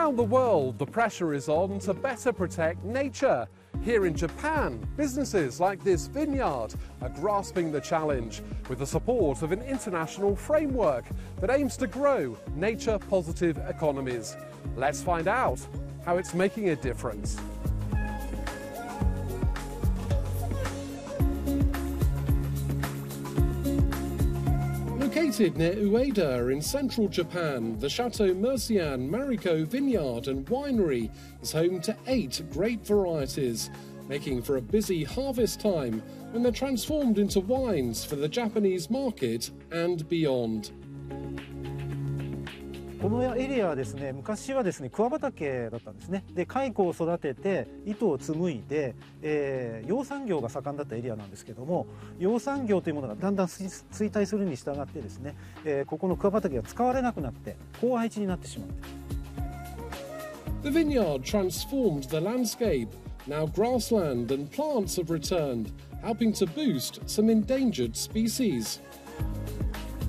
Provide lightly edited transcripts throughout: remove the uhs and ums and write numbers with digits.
Around the world, the pressure is on to better protect nature. Here in Japan, businesses like this vineyard are grasping the challenge with the support of an international framework that aims to grow nature-positive economies. Let's find out how it's making a difference. Located near Ueda in central Japan, the Chateau Mercian Mariko Vineyard and Winery is home to 8 grape varieties, making for a busy harvest time when they're transformed into wines for the Japanese market and beyond. このエリアはですね、昔はですね、桑畑だったんですね。で、蚕を育てて糸を紡いで、養蚕業が盛んだったエリアなんですけども、養蚕業というものがだんだん衰退するに従ってですね、ここの桑畑が使われなくなって荒廃地になってしまう。 The vineyard transformed the landscape. Now grassland and plants have returned, helping to boost some endangered species.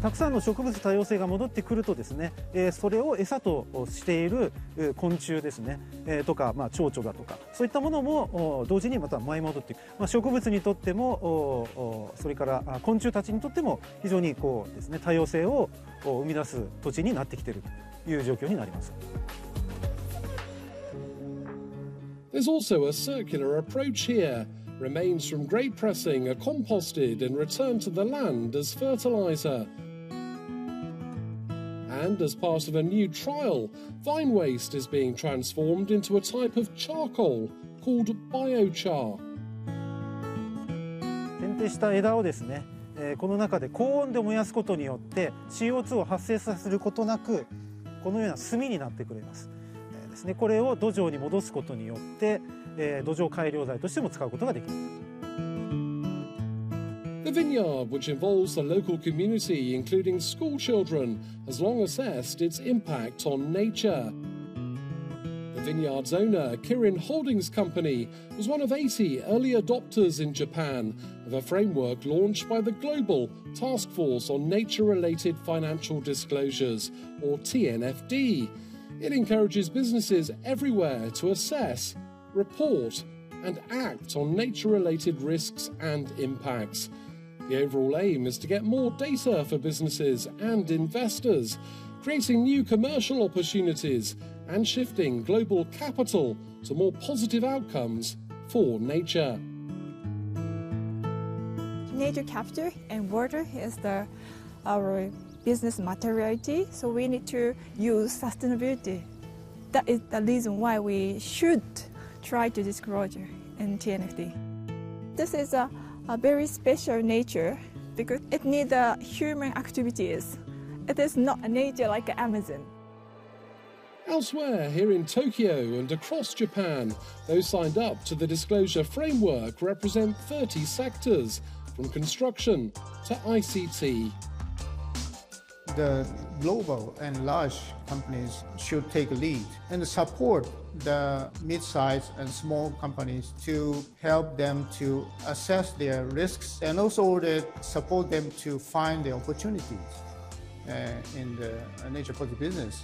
たくさんの植物多様性が戻ってくるとですね、それを餌としている昆虫ですね、とか、蝶々だとかそういったものも同時にまた舞い戻っていく、植物にとってもそれから昆虫たちにとっても非常にこうですね、多様性を生み出す土地になってきているという状況になります。 There's also a circular approach here. Remains from grape pressing are composted and returned to the land as fertilizer. And as part of a new trial, vine waste is being transformed into a type of charcoal called biochar. 剪定した枝をですね、この中で高温で燃やすことによって CO2 を発生させることなくこのような炭になってくれます。ですね、これを土壌に戻すことによって、土壌改良剤としても使うことができます。 The vineyard, which involves the local community, including school children, has long assessed its impact on nature. The vineyard's owner, Kirin Holdings Company, was one of 80 early adopters in Japan of a framework launched by the Global Task Force on Nature-Related Financial Disclosures, or TNFD. It encourages businesses everywhere to assess, report, and act on nature-related risks and impacts. The overall aim is to get more data for businesses and investors, creating new commercial opportunities and shifting global capital to more positive outcomes for nature. Nature capture and water is our business materiality, so we need to use sustainability. That is the reason why we should try to disclosure in TNFD. This is a very special nature because it needs human activities. It is not a nature like Amazon. Elsewhere, here in Tokyo and across Japan, those signed up to the disclosure framework represent 30 sectors, from construction to ICT. The global and large companies should take a lead and support the mid-sized and small companies to help them to assess their risks and also support them to find the opportunities in the nature-positive business.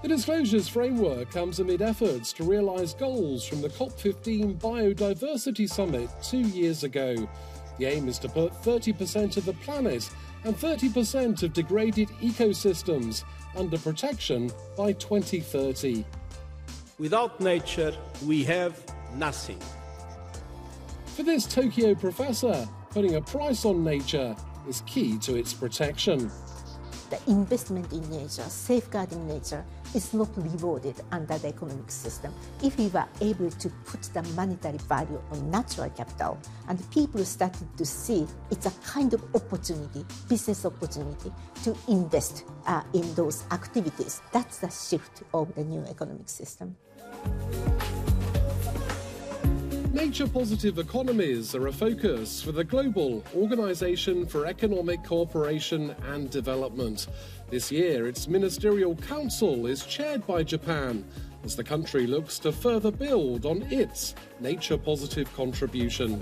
The disclosures framework comes amid efforts to realise goals from the COP15 Biodiversity Summit 2 years ago. The aim is to put 30% of the planet and 30% of degraded ecosystems under protection by 2030. Without nature, we have nothing. For this Tokyo professor, putting a price on nature is key to its protection. The investment in nature, safeguarding nature, is not rewarded under the economic system. If we were able to put the monetary value on natural capital, and people started to see it's a kind of opportunity, business opportunity, to invest in those activities, that's the shift of the new economic system. Nature-positive economies are a focus for the Global Organization for Economic Cooperation and Development. This year, its Ministerial Council is chaired by Japan as the country looks to further build on its nature-positive contribution.